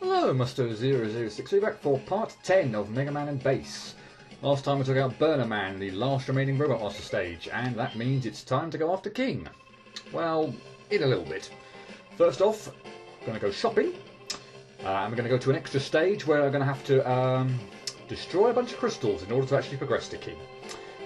Hello, Musto006, we're back for part 10 of Mega Man and Bass. Last time we took out Burner Man, the last remaining Robot Master stage, and that means it's time to go after King. Well, in a little bit. First off, we're going to go shopping, and we're going to go to an extra stage where I'm going to have to destroy a bunch of crystals in order to actually progress to King.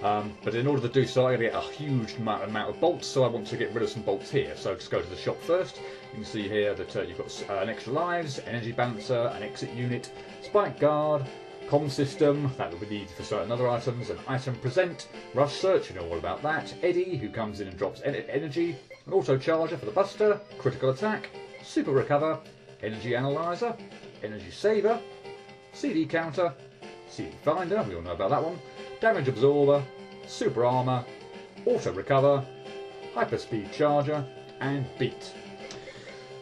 But in order to do so, I'm going to get a huge amount of bolts, so I want to get rid of some bolts here. So just go to the shop first. You can see here that you've got an extra lives, energy balancer, an exit unit, spike guard, comm system, that will be needed for certain other items, an item present, rush search, you know all about that, Eddie, who comes in and drops energy, an auto charger for the buster, critical attack, super recover, energy analyzer, energy saver, CD counter, CD finder, we all know about that one, damage absorber, super armor, auto recover, hyperspeed charger, and beat.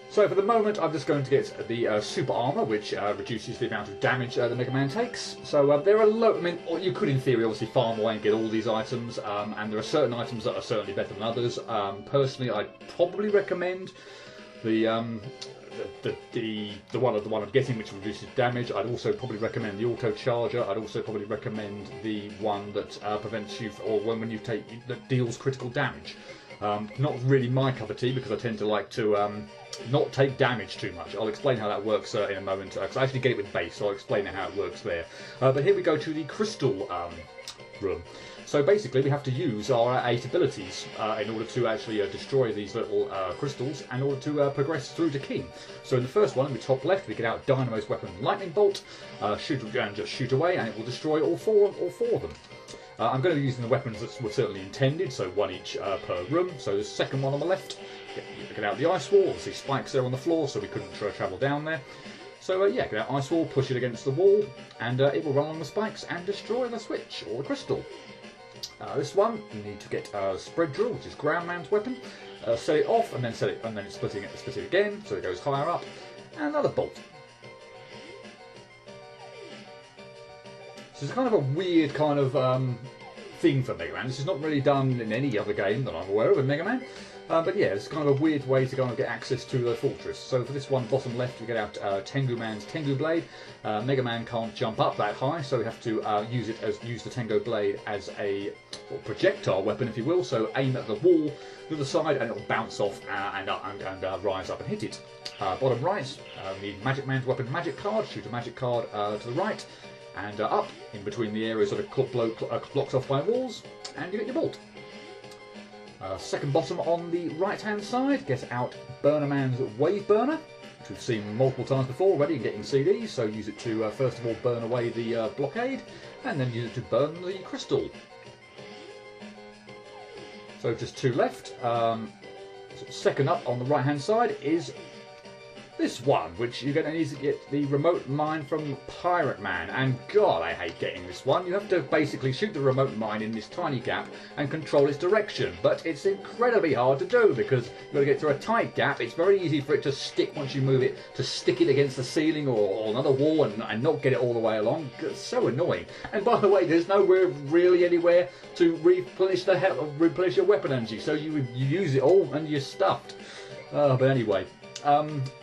So for the moment I'm just going to get the super armor, which reduces the amount of damage the Mega Man takes. So there are I mean, you could in theory obviously farm away and get all these items, and there are certain items that are certainly better than others. Personally, I'd probably recommend the one I'm getting, which reduces damage. I'd also probably recommend the auto charger. I'd also probably recommend the one that prevents you, or when you take, that deals critical damage. Not really my cup of tea, because I tend to like to not take damage too much. I'll explain how that works in a moment, because I actually get it with base, so I'll explain how it works there. But here we go to the crystal room. So basically we have to use our 8 abilities in order to actually destroy these little crystals in order to progress through to King. So in the first one, in the top left, we get out Dynamo's weapon, Lightning Bolt, just shoot away, and it will destroy all four of them. I'm going to be using the weapons that were certainly intended, so one each per room. So the second one on the left, get out the ice wall, obviously spikes there on the floor, so we couldn't travel down there. So yeah, get out ice wall, push it against the wall, and it will run along the spikes and destroy the switch, or the crystal. This one, you need to get Spread Drill, which is Ground Man's weapon, set it off, and then it's splitting it again, so it goes higher up, and another bolt. So it's kind of a weird kind of thing for Mega Man. This is not really done in any other game that I'm aware of in Mega Man. But yeah, it's kind of a weird way to kind of get access to the fortress. So for this one, bottom left, we get out Tengu Man's Tengu Blade. Mega Man can't jump up that high, so we have to use the Tengu Blade as a projectile weapon, if you will. So aim at the wall to the side, and it'll bounce off and rise up and hit it. Bottom right, we need Magic Man's weapon, Magic Card. Shoot a Magic Card to the right and up in between the areas that are blocked off by walls, and you get your bolt. Second bottom on the right hand side, get out Burner Man's Wave Burner, which we've seen multiple times before already in getting CDs, so use it to first of all burn away the blockade, and then use it to burn the crystal. So just two left. Second up on the right hand side is this one, which you're going to need to get the remote mine from Pirate Man, and God, I hate getting this one. You have to basically shoot the remote mine in this tiny gap and control its direction, but it's incredibly hard to do because you've got to get through a tight gap. It's very easy for it to stick once you move it, to stick it against the ceiling or another wall and not get it all the way along. It's so annoying. And by the way, there's nowhere really anywhere to replenish your weapon energy, so you use it all and you're stuffed. But anyway.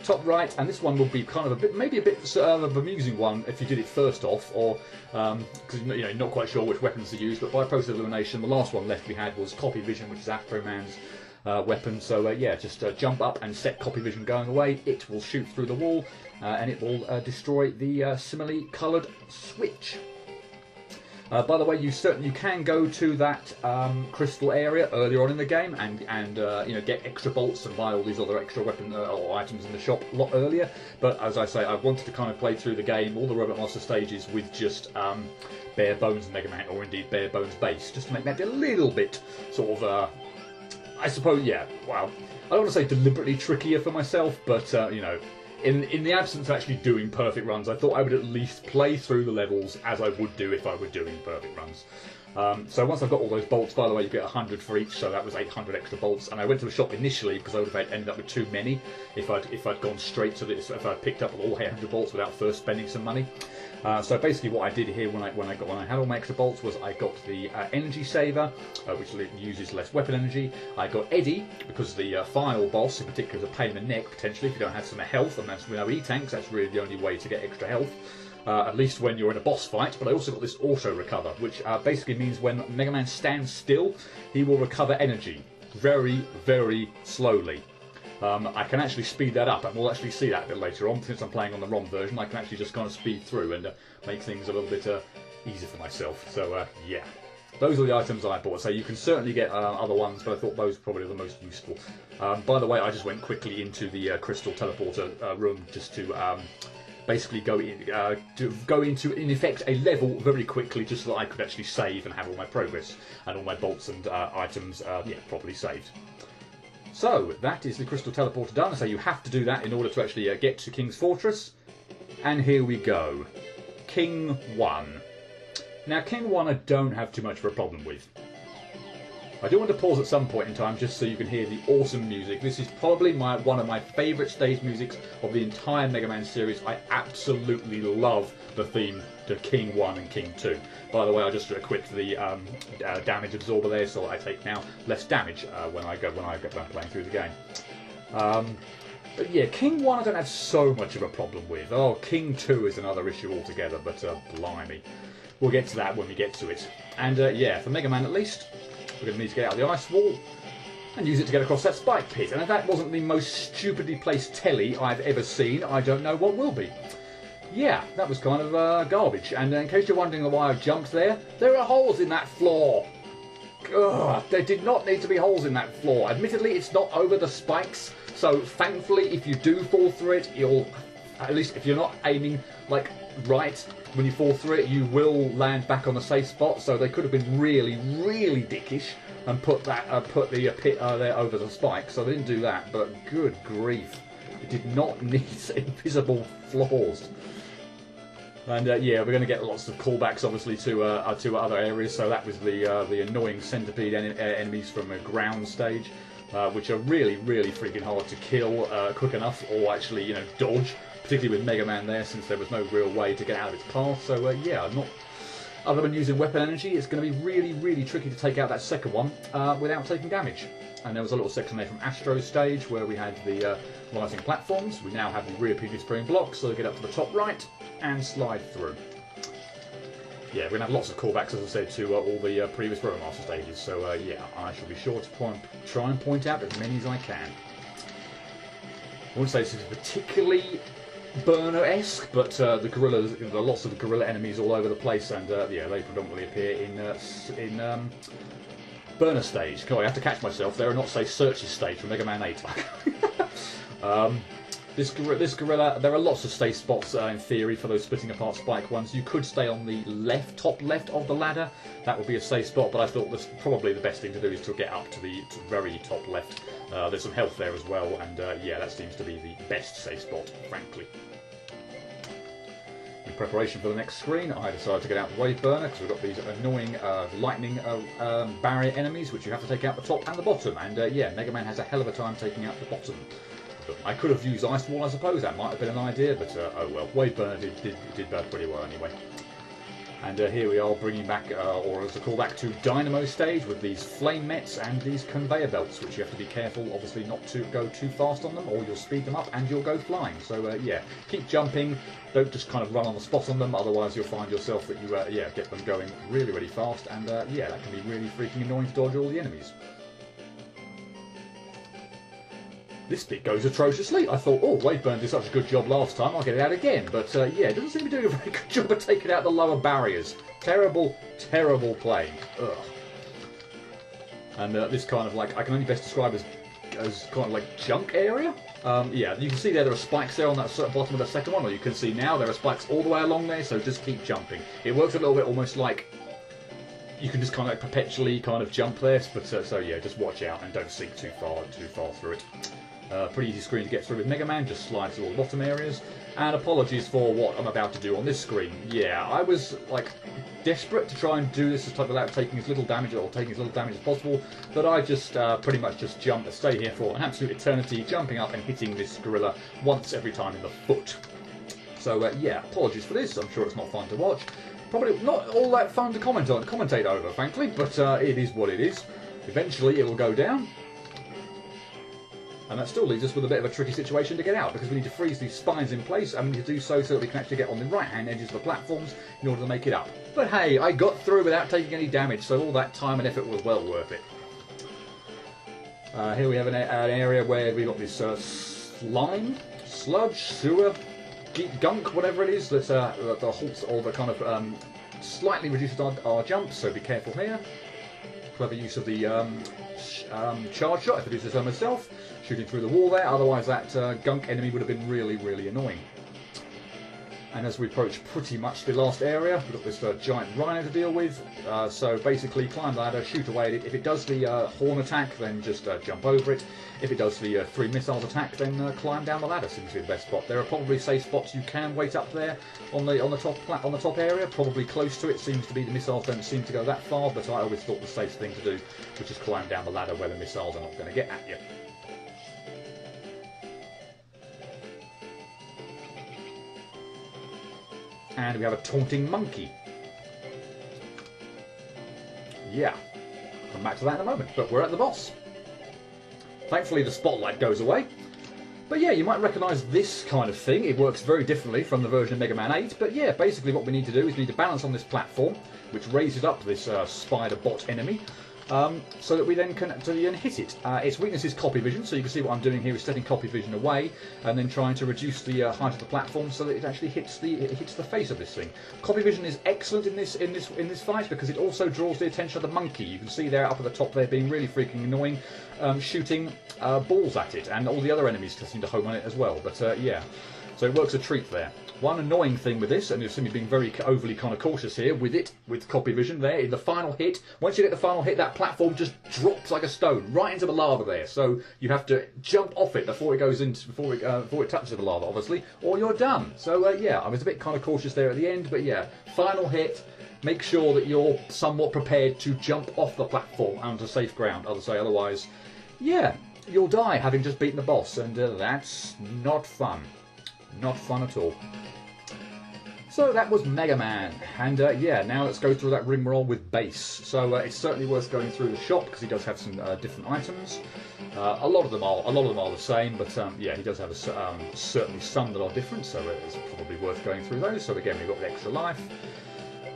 Top right, and this one will be kind of maybe a bit of a amusing one if you did it first off, or because you're not quite sure which weapons to use. But by process of elimination, the last one left we had was Copy Vision, which is Afro Man's weapon. So yeah, just jump up and set Copy Vision going away. It will shoot through the wall, and it will destroy the similarly coloured switch. By the way, you can go to that crystal area earlier on in the game and get extra bolts and buy all these other extra weapon or items in the shop a lot earlier. But as I say, I wanted to kind of play through the game, all the Robot Master stages, with just bare bones Mega Man, or indeed bare bones Bass, just to make that a little bit sort of, I suppose, yeah. Well, I don't want to say deliberately trickier for myself, but in the absence of actually doing perfect runs, I thought I would at least play through the levels as I would do if I were doing perfect runs. So once I've got all those bolts, by the way, you get 100 for each, so that was 800 extra bolts. And I went to the shop initially because I would have ended up with too many if I'd gone straight to this, if I'd picked up all 800 bolts without first spending some money. So basically, what I did here when I had all my extra bolts was I got the energy saver, which uses less weapon energy. I got Eddie because the final boss in particular is a pain in the neck potentially if you don't have some health, and that's with no E-tanks. That's really the only way to get extra health. At least when you're in a boss fight. But I also got this auto recover, which basically means when Mega Man stands still, he will recover energy very, very slowly. I can actually speed that up, and we'll actually see that a bit later on. Since I'm playing on the ROM version, I can actually just kind of speed through and make things a little bit easier for myself. So yeah, those are the items I bought. So you can certainly get other ones, but I thought those were probably the most useful. By the way, I just went quickly into the crystal teleporter room just to basically go into, in effect, a level very quickly, just so that I could actually save and have all my progress and all my bolts and items properly saved. So that is the crystal teleporter done. So you have to do that in order to actually get to King's Fortress. And here we go, King 1. Now King 1 I don't have too much of a problem with. I do want to pause at some point in time just so you can hear the awesome music. This is probably one of my favourite stage musics of the entire Mega Man series. I absolutely love the theme to King 1 and King 2. By the way, I just equipped the damage absorber there, so I take now less damage when I get playing through the game. But yeah, King 1 I don't have so much of a problem with. Oh, King 2 is another issue altogether, but blimey. We'll get to that when we get to it. And yeah, for Mega Man at least, we're going to need to get out of the ice wall and use it to get across that spike pit. And if that wasn't the most stupidly placed telly I've ever seen, I don't know what will be. Yeah, that was kind of garbage. And in case you're wondering why I've jumped there are holes in that floor. Ugh, there did not need to be holes in that floor. Admittedly, it's not over the spikes, so thankfully if you do fall through it, you'll, at least if you're not aiming like right when you fall through it, you will land back on the safe spot. So they could have been really, really dickish and put the pit there over the spike. So they didn't do that. But good grief, it did not need invisible floors. And yeah, we're going to get lots of callbacks, obviously, to other areas. So that was the annoying centipede enemies from a ground stage, which are really, really freaking hard to kill quick enough, or actually, dodge. Particularly with Mega Man there, since there was no real way to get out of its path. So yeah, other than using weapon energy, it's going to be really, really tricky to take out that second one without taking damage. And there was a little section there from Astro's stage where we had the rising platforms. We now have the rear spring blocks, so they get up to the top right and slide through. Yeah, we're going to have lots of callbacks, as I said, to all the previous Robo Master stages. So yeah, I shall be sure to try and point out as many as I can. I wouldn't say this is particularly Burner-esque, but the gorillas, there are lots of gorilla enemies all over the place, and yeah, they predominantly appear in Burner stage. God, I have to catch myself there and not say Search's stage from Mega Man 8. This gorilla, there are lots of safe spots in theory for those splitting apart spike ones. You could stay on the top left of the ladder. That would be a safe spot, but I thought that's probably the best thing to do is to get up to the very top left. There's some health there as well, and yeah, that seems to be the best safe spot, frankly. In preparation for the next screen, I decided to get out the Wave Burner because we've got these annoying lightning barrier enemies which you have to take out the top and the bottom, and yeah, Mega Man has a hell of a time taking out the bottom. I could have used Ice Wall, I suppose, that might have been an idea, but oh well, Wave Burner did pretty well anyway. And here we are bringing back, or as a callback to Dynamo stage with these flame mets and these conveyor belts, which you have to be careful, obviously, not to go too fast on them, or you'll speed them up and you'll go flying. So yeah, keep jumping, don't just kind of run on the spot on them, otherwise you'll find yourself that you yeah, get them going really, really fast, and yeah, that can be really freaking annoying to dodge all the enemies. This bit goes atrociously. I thought, oh, Wave Burner did such a good job last time, I'll get it out again. But yeah, it doesn't seem to be doing a very good job of taking out the lower barriers. Terrible, terrible playing. Ugh. And this kind of like, I can only best describe as kind of like junk area. Yeah, you can see there are spikes there on that bottom of the second one, or you can see now there are spikes all the way along there, so just keep jumping. It works a little bit almost like you can just kind of like perpetually kind of jump there, but so yeah, just watch out and don't sink too far through it. Pretty easy screen to get through with Mega Man, just slide through all the bottom areas. And apologies for what I'm about to do on this screen. Yeah, I was like desperate to try and do this without taking as little damage as possible, but I just pretty much just jump and stay here for an absolute eternity, jumping up and hitting this gorilla once every time in the foot. So yeah, apologies for this. I'm sure it's not fun to watch. Probably not all that fun to commentate over, frankly, but it is what it is. Eventually it will go down. And that still leaves us with a bit of a tricky situation to get out, because we need to freeze these spines in place, and we need to do so that we can actually get on the right-hand edges of the platforms in order to make it up. But hey, I got through without taking any damage, so all that time and effort was well worth it. Here we have an area where we've got this slime, sludge, sewer, gunk, whatever it is, that halts all the kind of slightly reduces our jumps, so be careful here. Clever use of the charge shot, if I do so myself. Shooting through the wall there, otherwise that gunk enemy would have been really, really annoying. And as we approach pretty much the last area, we've got this giant rhino to deal with. So basically, climb the ladder, shoot away at it. If it does the horn attack, then just jump over it. If it does the 3 missiles attack, then climb down the ladder. Seems to be the best spot. There are probably safe spots you can wait up there on the top area, probably close to it. Seems to be the missiles don't seem to go that far, but I always thought the safe thing to do was just climb down the ladder where the missiles are not going to get at you. And we have a taunting monkey. Yeah, come back to that in a moment, but we're at the boss. Thankfully the spotlight goes away. But yeah, you might recognise this kind of thing. It works very differently from the version of Mega Man 8. But yeah, basically what we need to do is we need to balance on this platform, which raises up this spider bot enemy, so that we then can hit it. Its weakness is copy vision, so you can see what I'm doing here is setting copy vision away and then trying to reduce the height of the platform so that it actually hits the face of this thing. Copy vision is excellent in this fight because it also draws the attention of the monkey. You can see there up at the top there being really freaking annoying, shooting balls at it, and all the other enemies seem to home on it as well. But yeah, so it works a treat there. One annoying thing with this, and you'll see me being very overly kind of cautious here with copy vision there, in the final hit, once you get the final hit, that platform just drops like a stone right into the lava there. So you have to jump off it before it goes into, before it touches the lava, obviously, or you're done. So yeah, I was a bit kind of cautious there at the end, but yeah, final hit. Make sure that you're somewhat prepared to jump off the platform onto safe ground. Otherwise, yeah, you'll die having just beaten the boss, and that's not fun. Not fun at all. So that was Mega Man, and yeah, now let's go through that ring-roll with Bass. So it's certainly worth going through the shop because he does have some different items. A lot of them are the same, but yeah, he does have certainly some that are different. So it's probably worth going through those. So again, we've got the extra life,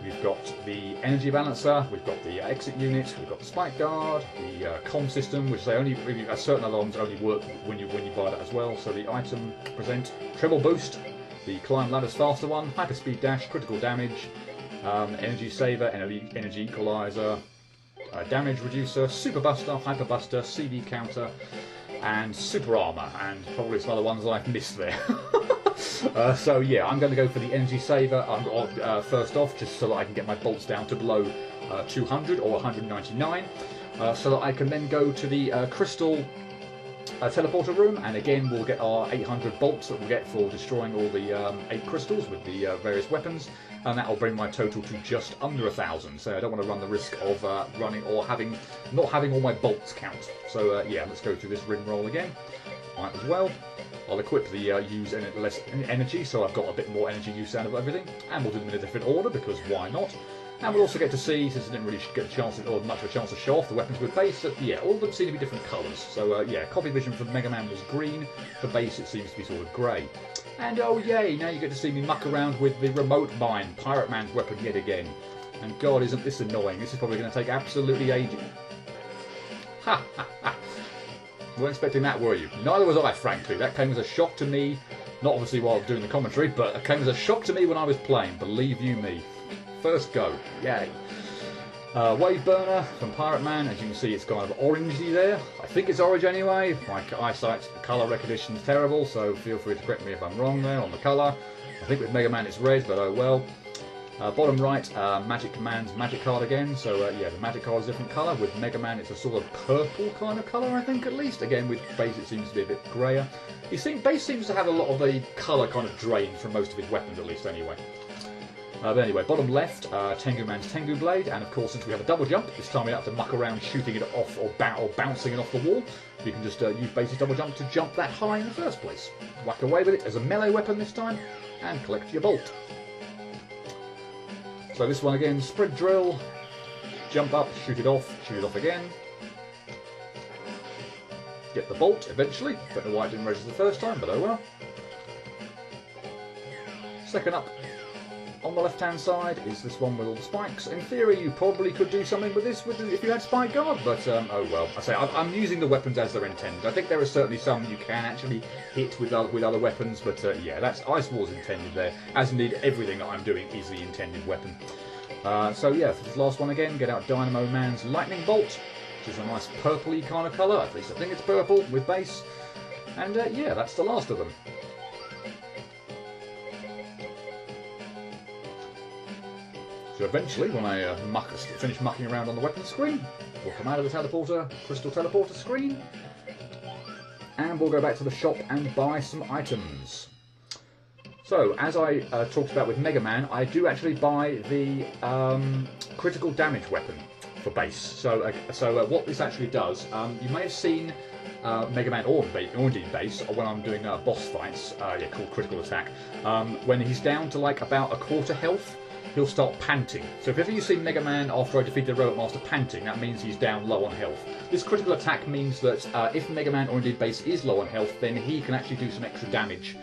we've got the energy balancer, we've got the exit unit, we've got the spike guard, the comm system, which they only certain alarms only work when you buy that as well. So the item present, treble boost, the climb ladders faster one, hyperspeed dash, critical damage, energy saver, energy equalizer, damage reducer, super buster, hyper buster, CD counter, and super armor, and probably some other ones that I've missed there. So yeah, I'm going to go for the energy saver first off, just so that I can get my bolts down to below 200 or 199, so that I can then go to the crystal teleporter room, and again we'll get our 800 bolts that we'll get for destroying all the 8 crystals with the various weapons, and that will bring my total to just under 1,000. So I don't want to run the risk of running or not having all my bolts count. So yeah, let's go through this ring roll again. Might as well. I'll equip the use less energy, so I've got a bit more energy use out of everything, and we'll do them in a different order because why not? And we'll also get to see, since I didn't really get a chance or much of a chance to show off the weapons with Bass, that yeah, all of them seem to be different colours. So yeah, copy vision for Mega Man was green, for Bass it seems to be sort of grey. And oh yay, now you get to see me muck around with the remote mine, Pirate Man's weapon yet again. And God, isn't this annoying? This is probably going to take absolutely ages. Ha ha ha! Weren't expecting that, were you? Neither was I, frankly. That came as a shock to me, not obviously while doing the commentary, but it came as a shock to me when I was playing, believe you me. First go, yay. Wave burner from Pirate Man, as you can see it's kind of orangey there. I think it's orange anyway. My eyesight, colour recognition is terrible, so feel free to correct me if I'm wrong there on the colour. I think with Mega Man it's red, but oh well. Bottom right, Magic Command's Magic card again. So yeah, the Magic card is a different colour. With Mega Man, it's a sort of purple kind of colour, I think, at least. Again, with Base, it seems to be a bit greyer. Base seems to have a lot of the colour kind of drained from most of his weapons, at least, anyway. But anyway, bottom left, Tengu Man's Tengu Blade, and of course, since we have a double jump, this time we don't have to muck around shooting it off or bouncing it off the wall. You can just use Base's double jump to jump that high in the first place. Whack away with it as a melee weapon this time, and collect your bolt. So this one again, spread drill, jump up, shoot it off again. Get the bolt eventually. Don't know why it didn't register the first time, but oh well. Second up. On the left-hand side is this one with all the spikes. In theory, you probably could do something with this if you had Spike Guard, but oh well. I say I'm using the weapons as they're intended. I think there are certainly some you can actually hit with other weapons, but yeah, that's Ice Wars intended there. As indeed everything that I'm doing is the intended weapon. So yeah, for this last one again, get out Dynamo Man's Lightning Bolt, which is a nice purpley kind of colour. At least I think it's purple with Base. And yeah, that's the last of them. So eventually, when I finish mucking around on the weapons screen, we'll come out of the crystal teleporter screen, and we'll go back to the shop and buy some items. So, as I talked about with Mega Man, I do actually buy the critical damage weapon for Base. So what this actually does, you may have seen Mega Man or indeed Base when I'm doing boss fights, called critical attack, when he's down to like about a quarter health, he'll start panting. So if ever you see Mega Man after I defeat the Robot Master panting, that means he's down low on health. This critical attack means that if Mega Man or indeed Base is low on health, then he can actually do some extra damage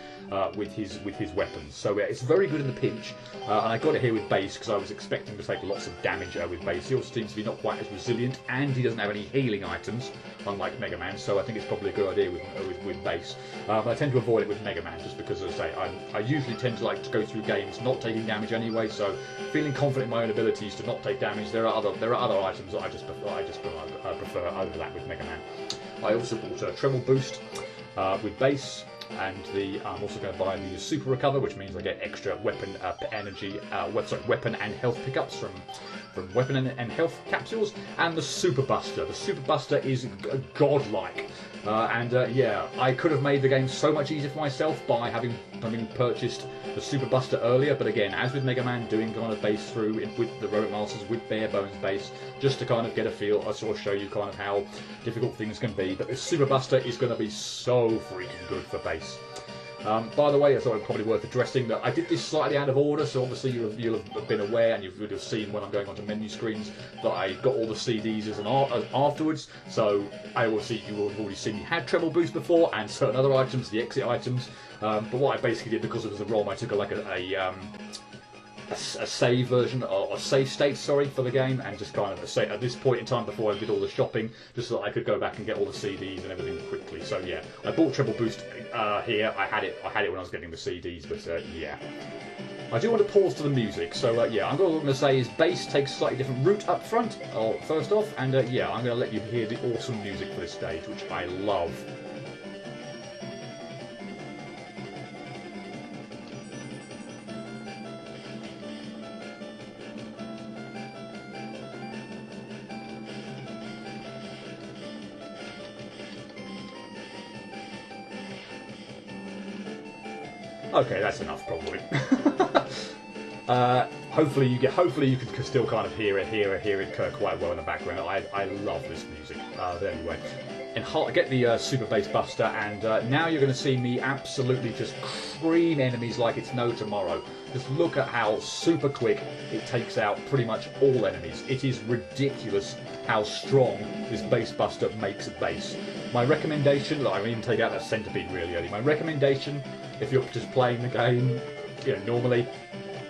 with his weapons. So it's very good in the pinch, and I got it here with Base because I was expecting to take lots of damage with Base. He also seems to be not quite as resilient, and he doesn't have any healing items, unlike Mega Man, so I think it's probably a good idea with Base. But I tend to avoid it with Mega Man just because, as I say, I usually tend to like to go through games not taking damage anyway, so feeling confident in my own abilities to not take damage. There are other items that I just prefer over that with Mega Man. I also bought a treble boost with Base, and I'm also going to buy the Super Recover, which means I get extra weapon weapon and health pickups from weapon and health capsules, and the Super Buster. The Super Buster is godlike. Yeah, I could have made the game so much easier for myself by having purchased the Super Buster earlier, but again, as with Mega Man, doing kind of Base through with the Robot Masters, with bare bones Base, just to kind of get a feel, I sort of show you kind of how difficult things can be. But this Super Buster is going to be so freaking good for Base. By the way, I thought it probably worth addressing that I did this slightly out of order, so obviously you'll have been aware, and you would have seen when I'm going onto menu screens, that I got all the CDs as afterwards, so you will have already seen me had treble boost before, and certain other items, the exit items, but what I basically did, because it was a ROM, I took a save version, or a save state, sorry, for the game, and just kind of at this point in time before I did all the shopping, just so that I could go back and get all the CDs and everything quickly. So yeah, I bought treble boost here. I had it when I was getting the CDs, but yeah. I do want to pause to the music, so yeah, what I'm going to say is Base takes a slightly different route up front, first off, and yeah, I'm going to let you hear the awesome music for this stage, which I love. Okay, that's enough, probably. Hopefully you can still kind of hear it quite well in the background. I love this music. But anyway, get the Super Base Buster, and now you're going to see me absolutely just cream enemies like it's no tomorrow. Just look at how super quick it takes out pretty much all enemies. It is ridiculous how strong this Base Buster makes Base. My recommendation, I won't even take out that centipede really early. My recommendation, if you're just playing the game, normally,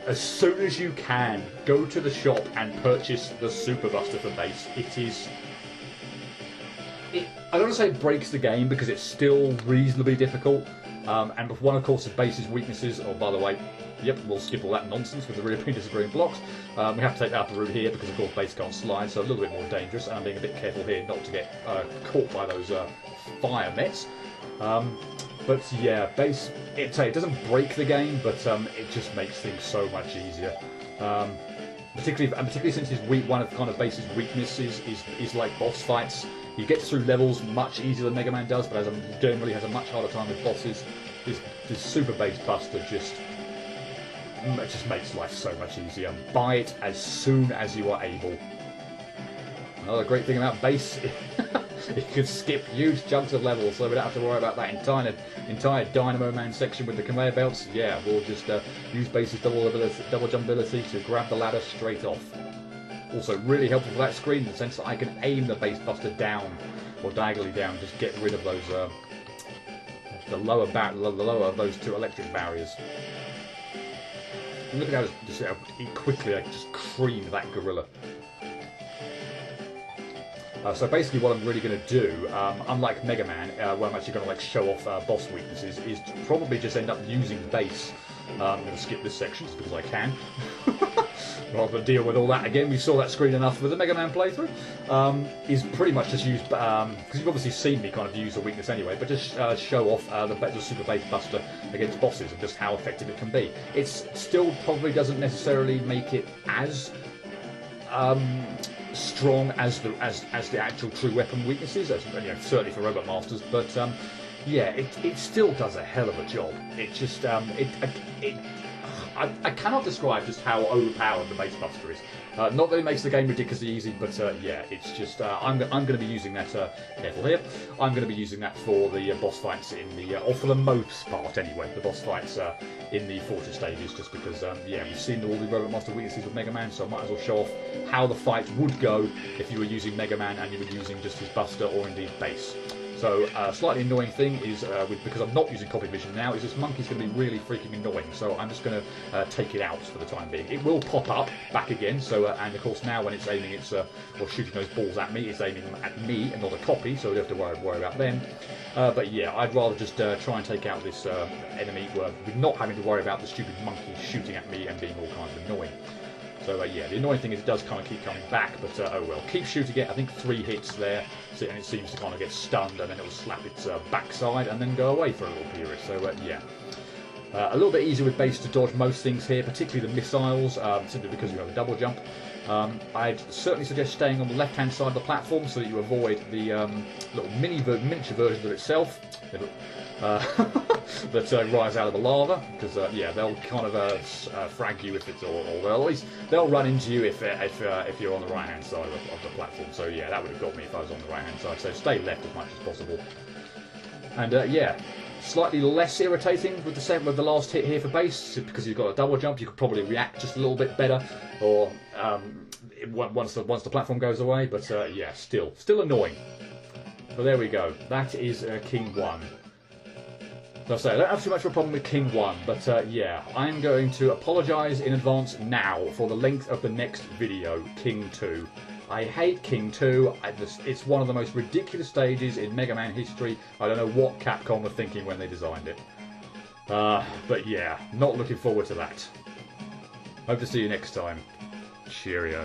as soon as you can, go to the shop and purchase the Super Buster for Base. I don't want to say it breaks the game because it's still reasonably difficult. And one, of course, of Base's weaknesses, by the way, yep, we'll skip all that nonsense with the reappearing disappearing blocks. We have to take the upper route here because, of course, Base can't slide, so a little bit more dangerous. And I'm being a bit careful here not to get caught by those fire mets. But yeah, bass, it doesn't break the game, but it just makes things so much easier. Particularly since one of kind of bass's weaknesses is like boss fights. He gets through levels much easier than Mega Man does, but generally has a much harder time with bosses. This Super Bass Buster just makes life so much easier. Buy it as soon as you are able. Another great thing about bass, you can skip huge chunks of levels, so we don't have to worry about that entire Dynamo Man section with the conveyor belts. Yeah, we'll just use bass's double jump ability to grab the ladder straight off. Also, really helpful for that screen in the sense that I can aim the Bass Buster down or diagonally down, just get rid of those the lower of those two electric barriers. And look at how quickly I just cream that gorilla. So basically what I'm really going to do, unlike Mega Man, where I'm actually going to like show off boss weaknesses, is to probably just end up using bass. I'm going to skip this section just because I can. Rather than deal with all that again. We saw that screen enough with the Mega Man playthrough. Is pretty much just use, because you've obviously seen me kind of use a weakness anyway, but just show off the Super Bass Buster against bosses and just how effective it can be. It still probably doesn't necessarily make it as strong as the actual true weapon weaknesses, certainly for Robot Masters, but yeah, it still does a hell of a job. It just I cannot describe just how overpowered the Bass Buster is. Not that it makes the game ridiculously easy, but yeah, it's just I'm going to be using that. Careful here. I'm going to be using that for the boss fights in the, or for the most part anyway, the boss fights in the Fortress stages, just because yeah, we've seen all the Robot Master weaknesses with Mega Man, so I might as well show off how the fight would go if you were using Mega Man and you were using just his Buster or indeed Bass. So slightly annoying thing is, because I'm not using copy vision now, is this monkey's going to be really freaking annoying. So I'm just going to take it out for the time being. It will pop up back again. So and of course now when it's aiming or shooting those balls at me, it's aiming them at me and not a copy. So we don't have to worry about them. But yeah, I'd rather just try and take out this enemy with not having to worry about the stupid monkey shooting at me and being all kinds of annoying. So yeah, the annoying thing is it does kind of keep coming back, but oh well. Keep shooting it. I think 3 hits there, and it seems to kind of get stunned, and then it will slap its backside and then go away for a little period. So yeah. A little bit easier with Bass to dodge most things here, particularly the missiles, simply because you have a double jump. I'd certainly suggest staying on the left-hand side of the platform so that you avoid the little miniature versions of itself that rise out of the lava, because yeah, they'll kind of frag you if it's, or well, at least they'll run into you if you're on the right-hand side of the platform. So yeah, that would have got me if I was on the right-hand side. So stay left as much as possible. And yeah. Slightly less irritating with the last hit here for Bass, because you've got a double jump. You could probably react just a little bit better, or once the platform goes away. But yeah, still annoying. But there we go. That is King 1. As I say, I don't have too much of a problem with King 1, but yeah, I'm going to apologise in advance now for the length of the next video, King 2. I hate King 2, it's one of the most ridiculous stages in Mega Man history. I don't know what Capcom were thinking when they designed it. But yeah, not looking forward to that. Hope to see you next time. Cheerio.